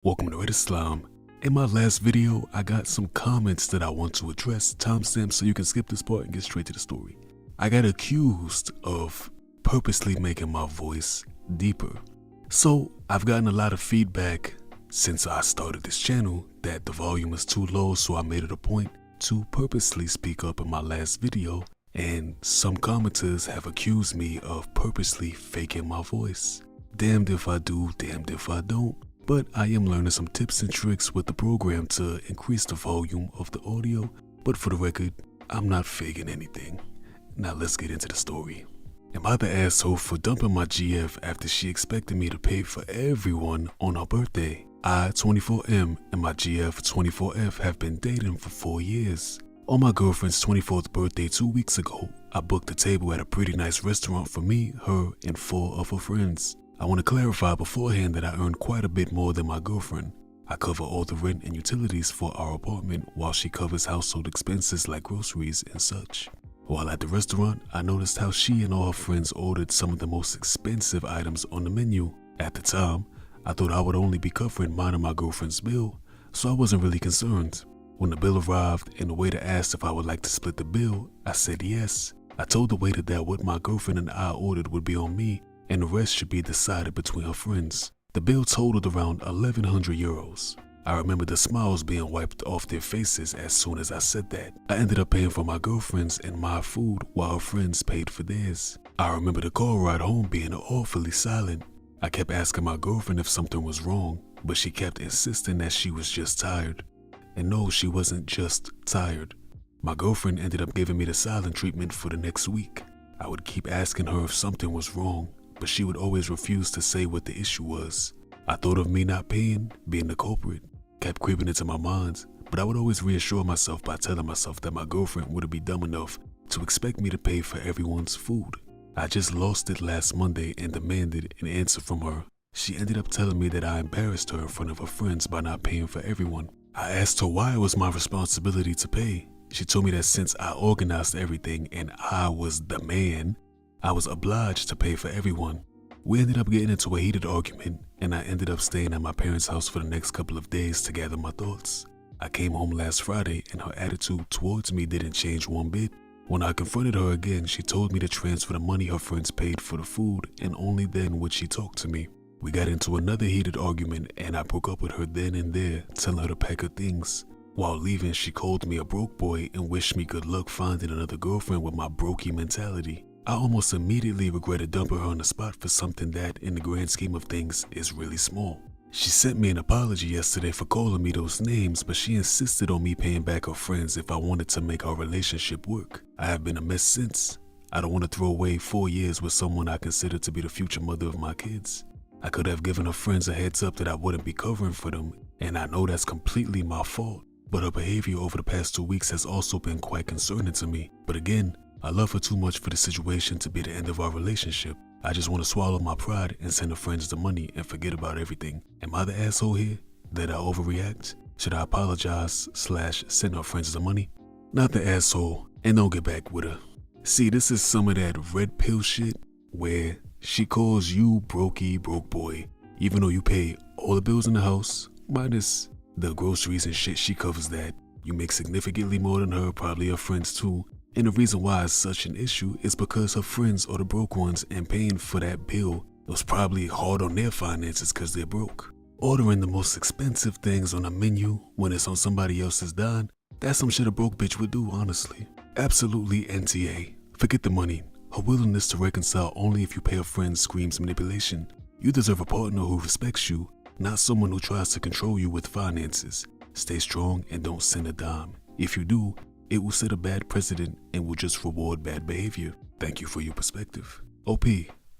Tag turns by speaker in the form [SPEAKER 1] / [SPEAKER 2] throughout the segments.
[SPEAKER 1] Welcome to Islam. In my last video, I got some comments that I want to address. Timestamp so you can skip this part and get straight to the story. I got accused of purposely making my voice deeper. So I've gotten a lot of feedback since I started this channel that the volume is too low, so I made it a point to purposely speak up in my last video, and some commenters have accused me of purposely faking my voice. Damned if I do, damned if I don't. But I am learning some tips and tricks with the program to increase the volume of the audio. But for the record, I'm not faking anything. Now let's get into the story. Am I the asshole for dumping my GF after she expected me to pay for everyone on her birthday? I, 24M, and my GF, 24F, have been dating for 4 years. On my girlfriend's 24th birthday 2 weeks ago, I booked a table at a pretty nice restaurant for me, her, and 4 of her friends. I want to clarify beforehand that I earn quite a bit more than my girlfriend. I cover all the rent and utilities for our apartment while she covers household expenses like groceries and such. While at the restaurant, I noticed how she and all her friends ordered some of the most expensive items on the menu. At the time, I thought I would only be covering mine and my girlfriend's bill, so I wasn't really concerned. When the bill arrived and the waiter asked if I would like to split the bill, I said yes. I told the waiter that what my girlfriend and I ordered would be on me, and the rest should be decided between her friends. The bill totaled around 1,100 euros. I remember the smiles being wiped off their faces as soon as I said that. I ended up paying for my girlfriend's and my food while her friends paid for theirs. I remember the car ride home being awfully silent. I kept asking my girlfriend if something was wrong, but she kept insisting that she was just tired. And no, she wasn't just tired. My girlfriend ended up giving me the silent treatment for the next week. I would keep asking her if something was wrong, but she would always refuse to say what the issue was. I thought of me not paying being the culprit, kept creeping into my mind, but I would always reassure myself by telling myself that my girlfriend wouldn't be dumb enough to expect me to pay for everyone's food. I just lost it last Monday and demanded an answer from her. She ended up telling me that I embarrassed her in front of her friends by not paying for everyone. I asked her why it was my responsibility to pay. She told me that since I organized everything and I was the man, I was obliged to pay for everyone. We ended up getting into a heated argument, and I ended up staying at my parents' house for the next couple of days to gather my thoughts. I came home last Friday, and her attitude towards me didn't change one bit. When I confronted her again, she told me to transfer the money her friends paid for the food, and only then would she talk to me. We got into another heated argument, and I broke up with her then and there, telling her to pack her things. While leaving, she called me a broke boy and wished me good luck finding another girlfriend with my brokey mentality. I almost immediately regretted dumping her on the spot for something that, in the grand scheme of things, is really small. She sent me an apology yesterday for calling me those names, but she insisted on me paying back her friends if I wanted to make our relationship work. I have been a mess since. I don't want to throw away 4 years with someone I consider to be the future mother of my kids. I could have given her friends a heads up that I wouldn't be covering for them, and I know that's completely my fault. But her behavior over the past 2 weeks has also been quite concerning to me. But again, I love her too much for the situation to be the end of our relationship. I just want to swallow my pride and send her friends the money and forget about everything. Am I the asshole here? Did I overreact? Should I apologize / send her friends the money? Not the asshole, and don't get back with her. See, this is some of that red pill shit where she calls you brokey broke boy, even though you pay all the bills in the house, minus the groceries and shit. She covers that. You make significantly more than her, probably her friends too. And the reason why it's such an issue is because her friends are the broke ones, and paying for that bill was probably hard on their finances because they're broke. Ordering the most expensive things on a menu when it's on somebody else's dime, that's some shit a broke bitch would do, honestly. Absolutely NTA. Forget the money. Her willingness to reconcile only if you pay her friends screams manipulation. You deserve a partner who respects you, not someone who tries to control you with finances. Stay strong and don't send a dime. If you do, it will set a bad precedent and will just reward bad behavior. Thank you for your perspective. OP,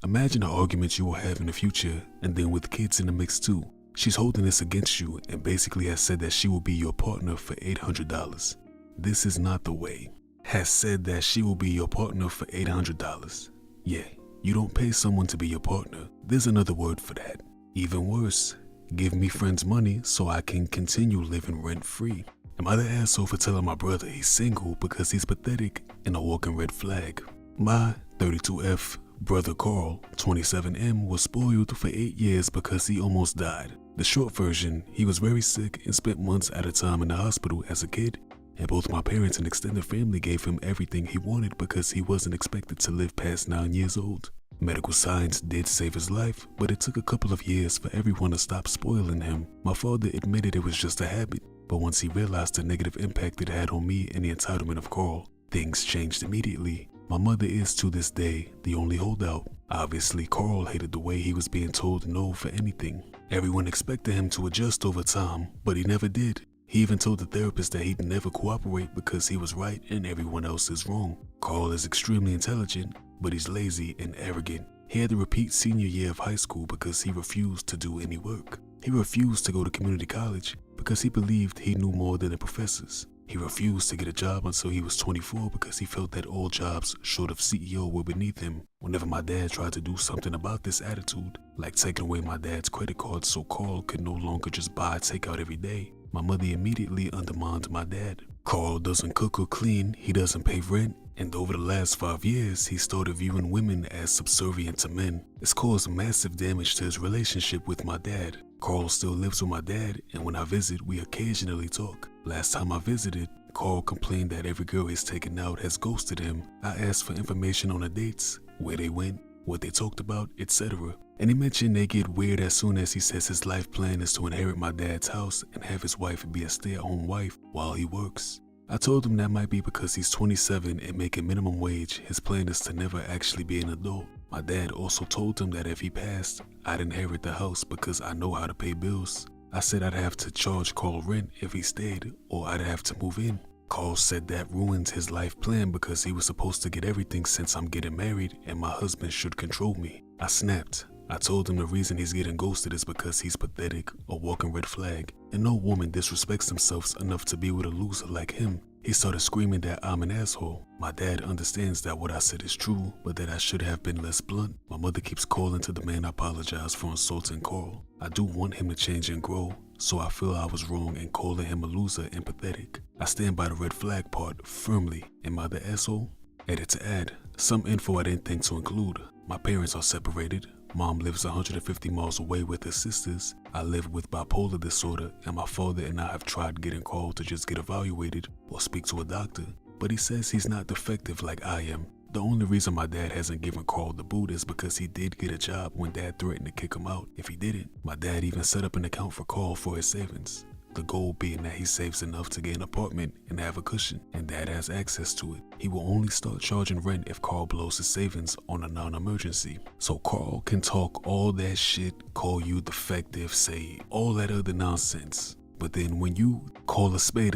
[SPEAKER 1] imagine an argument you will have in the future, and then with kids in the mix too. She's holding this against you and basically has said that she will be your partner for $800. This is not the way. Has said that she will be your partner for $800. Yeah, you don't pay someone to be your partner. There's another word for that. Even worse, give me friends money so I can continue living rent-free. Am I the asshole for telling my brother he's single because he's pathetic and a walking red flag? My 32F brother Carl, 27M, was spoiled for 8 years because he almost died. The short version, he was very sick and spent months at a time in the hospital as a kid, and both my parents and extended family gave him everything he wanted because he wasn't expected to live past 9 years old. Medical science did save his life, but it took a couple of years for everyone to stop spoiling him. My father admitted it was just a habit, but once he realized the negative impact it had on me and the entitlement of Carl, things changed immediately. My mother is to this day the only holdout. Obviously, Carl hated the way he was being told no for anything. Everyone expected him to adjust over time, but he never did. He even told the therapist that he'd never cooperate because he was right and everyone else is wrong. Carl is extremely intelligent, but he's lazy and arrogant. He had to repeat senior year of high school because he refused to do any work. He refused to go to community college because he believed he knew more than the professors. He refused to get a job until he was 24 because he felt that all jobs short of CEO were beneath him. Whenever my dad tried to do something about this attitude, like taking away my dad's credit card so Carl could no longer just buy takeout every day, my mother immediately undermined my dad. Carl doesn't cook or clean, he doesn't pay rent, and over the last 5 years, he started viewing women as subservient to men. It's caused massive damage to his relationship with my dad. Carl still lives with my dad, and when I visit, we occasionally talk. Last time I visited, Carl complained that every girl he's taken out has ghosted him. I asked for information on the dates, where they went, what they talked about, etc. And he mentioned they get weird as soon as he says his life plan is to inherit my dad's house and have his wife be a stay-at-home wife while he works. I told him that might be because he's 27 and making minimum wage. His plan is to never actually be an adult. My dad also told him that if he passed, I'd inherit the house because I know how to pay bills. I said I'd have to charge Carl rent if he stayed, or I'd have to move in. Carl said that ruins his life plan because he was supposed to get everything since I'm getting married and my husband should control me. I snapped. I told him the reason he's getting ghosted is because he's pathetic, a walking red flag, and no woman disrespects themselves enough to be with a loser like him. He started screaming that I'm an asshole. My dad understands that what I said is true, but that I should have been less blunt. My mother keeps calling to demand I apologize for insulting Carl. I do want him to change and grow, so I feel I was wrong in calling him a loser and pathetic. I stand by the red flag part firmly. Am I the asshole? Edit to add, some info I didn't think to include. My parents are separated. Mom lives 150 miles away with her sisters. I live with bipolar disorder, and my father and I have tried getting Carl to just get evaluated or speak to a doctor, but he says he's not defective like I am. The only reason my dad hasn't given Carl the boot is because he did get a job when dad threatened to kick him out if he didn't. My dad even set up an account for Carl for his savings. The goal being that he saves enough to get an apartment and have a cushion, and dad has access to it. He will only start charging rent if Carl blows his savings on a non-emergency. So Carl can talk all that shit, call you defective, say all that other nonsense. But then when you call a spade,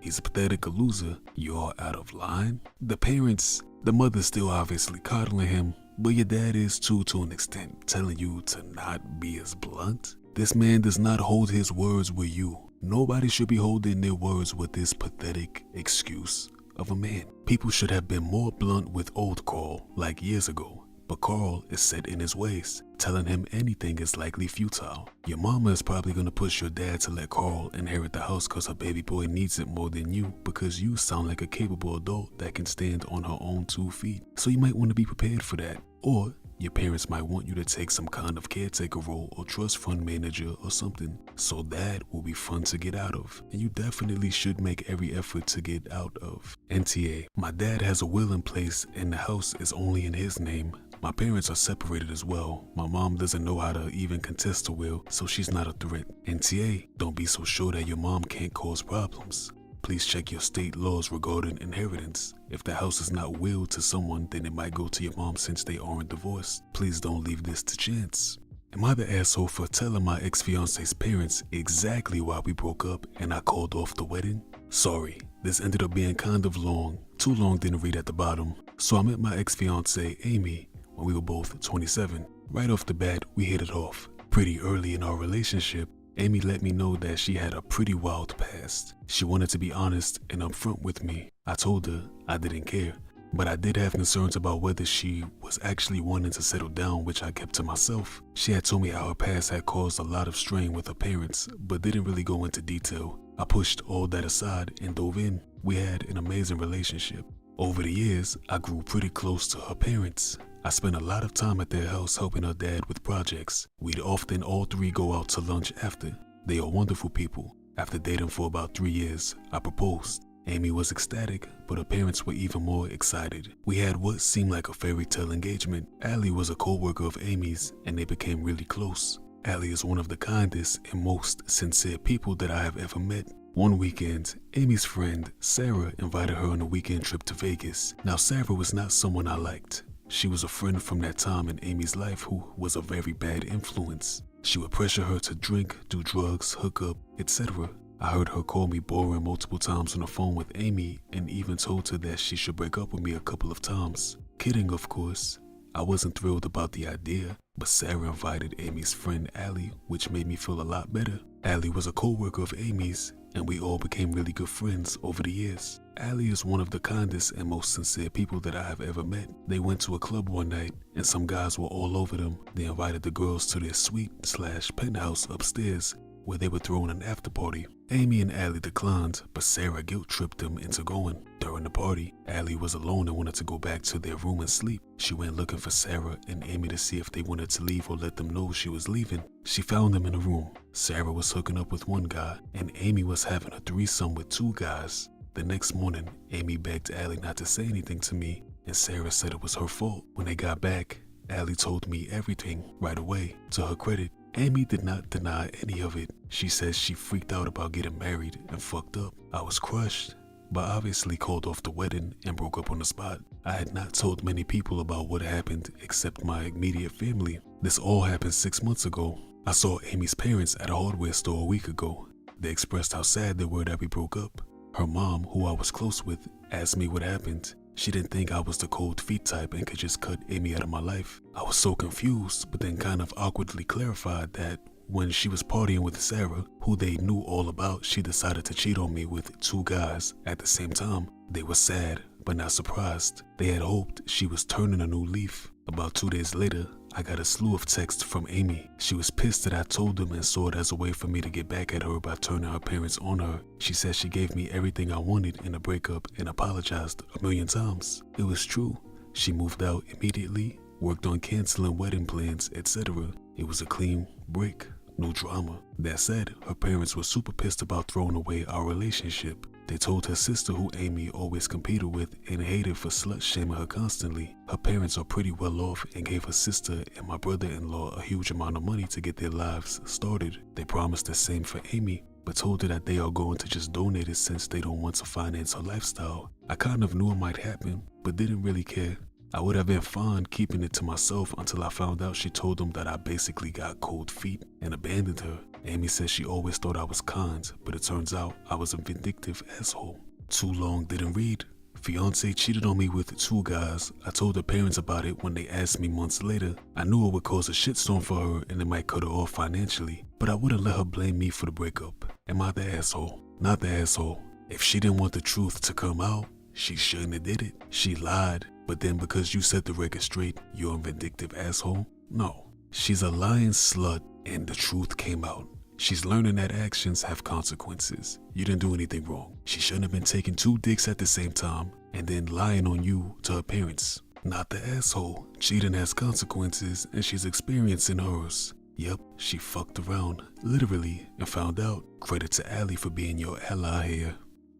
[SPEAKER 1] he's pathetic, a loser, you're out of line. The mother's still obviously coddling him, but your dad is too to an extent, telling you to not be as blunt. This man does not hold his words with you. Nobody should be holding their words with this pathetic excuse of a man. People should have been more blunt with old Carl, like years ago. But Carl is set in his ways. Telling him anything is likely futile. Your mama is probably gonna push your dad to let Carl inherit the house cause her baby boy needs it more than you, because you sound like a capable adult that can stand on her own 2 feet. So you might want to be prepared for that. Or your parents might want you to take some kind of caretaker role or trust fund manager or something. So that will be fun to get out of, and you definitely should make every effort to get out of. NTA, my dad has a will in place and the house is only in his name. My parents are separated as well. My mom doesn't know how to even contest a will, so she's not a threat. NTA, don't be so sure that your mom can't cause problems. Please check your state laws regarding inheritance. If the house is not willed to someone, then it might go to your mom since they aren't divorced. Please don't leave this to chance. Am I the asshole for telling my ex-fiance's parents exactly why we broke up and I called off the wedding? Sorry, this ended up being kind of long. Too long didn't read at the bottom. So I met my ex-fiance, Amy, when we were both 27. Right off the bat, we hit it off. Pretty early in our relationship, Amy let me know that she had a pretty wild past. She wanted to be honest and upfront with me. I told her I didn't care, but I did have concerns about whether she was actually wanting to settle down, which I kept to myself. She had told me how her past had caused a lot of strain with her parents, but didn't really go into detail. I pushed all that aside and dove in. We had an amazing relationship. Over the years, I grew pretty close to her parents. I spent a lot of time at their house helping her dad with projects. We'd often all three go out to lunch after. They are wonderful people. After dating for about 3 years, I proposed. Amy was ecstatic, but her parents were even more excited. We had what seemed like a fairy tale engagement. Allie was a co-worker of Amy's, and they became really close. Allie is one of the kindest and most sincere people that I have ever met. One weekend, Amy's friend, Sarah, invited her on a weekend trip to Vegas. Now, Sarah was not someone I liked. She was a friend from that time in Amy's life who was a very bad influence. She would pressure her to drink, do drugs, hook up, etc. I heard her call me boring multiple times on the phone with Amy and even told her that she should break up with me a couple of times. Kidding, of course. I wasn't thrilled about the idea, but Sarah invited Amy's friend Allie, which made me feel a lot better. Allie was a co-worker of Amy's, and we all became really good friends over the years. Allie is one of the kindest and most sincere people that I have ever met. They went to a club one night, and some guys were all over them. They invited the girls to their suite/penthouse upstairs, where they were throwing an after party. Amy and Allie declined, but Sarah guilt-tripped them into going. During the party, Allie was alone and wanted to go back to their room and sleep. She went looking for Sarah and Amy to see if they wanted to leave or let them know she was leaving. She found them in a room. Sarah was hooking up with one guy, and Amy was having a threesome with 2 guys. The next morning, Amy begged Allie not to say anything to me, and Sarah said it was her fault. When they got back, Allie told me everything right away. To her credit, Amy did not deny any of it. She says she freaked out about getting married and fucked up. I was crushed, but obviously called off the wedding and broke up on the spot. I had not told many people about what happened except my immediate family. This all happened 6 months ago. I saw Amy's parents at a hardware store a week ago. They expressed how sad they were that we broke up. Her mom, who I was close with, asked me what happened. She didn't think I was the cold feet type and could just cut Amy out of my life. I was so confused, but then kind of awkwardly clarified that when she was partying with Sarah, who they knew all about, she decided to cheat on me with 2 guys at the same time. They were sad, but not surprised. They had hoped she was turning a new leaf. About 2 days later, I got a slew of texts from Amy. She was pissed that I told them and saw it as a way for me to get back at her by turning her parents on her. She said she gave me everything I wanted in a breakup and apologized a million times. It was true. She moved out immediately, worked on canceling wedding plans, etc. It was a clean break, no drama. That said, her parents were super pissed about throwing away our relationship. They told her sister, who Amy always competed with and hated for slut-shaming her constantly. Her parents are pretty well off and gave her sister and my brother-in-law a huge amount of money to get their lives started. They promised the same for Amy, but told her that they are going to just donate it since they don't want to finance her lifestyle. I kind of knew it might happen, but didn't really care. I would have been fine keeping it to myself until I found out she told them that I basically got cold feet and abandoned her. Amy says she always thought I was kind, but it turns out I was a vindictive asshole. Too long didn't read. Fiance cheated on me with 2 guys. I told her parents about it when they asked me months later. I knew it would cause a shitstorm for her and it might cut her off financially, but I wouldn't let her blame me for the breakup. Am I the asshole? Not the asshole. If she didn't want the truth to come out, she shouldn't have did it. She lied, but then because you set the record straight, you're a vindictive asshole? No. She's a lying slut and the truth came out. She's learning that actions have consequences. You didn't do anything wrong. She shouldn't have been taking 2 dicks at the same time and then lying on you to her parents. Not the asshole. Cheating has consequences and she's experiencing hers. Yep, she fucked around, literally, and found out. Credit to Allie for being your ally here.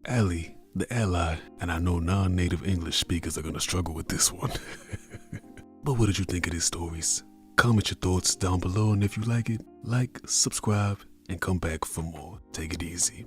[SPEAKER 1] Allie, the ally, and I know non-native English speakers are gonna struggle with this one. But what did you think of these stories? Comment your thoughts down below, and if you like it, like, subscribe, and come back for more. Take it easy.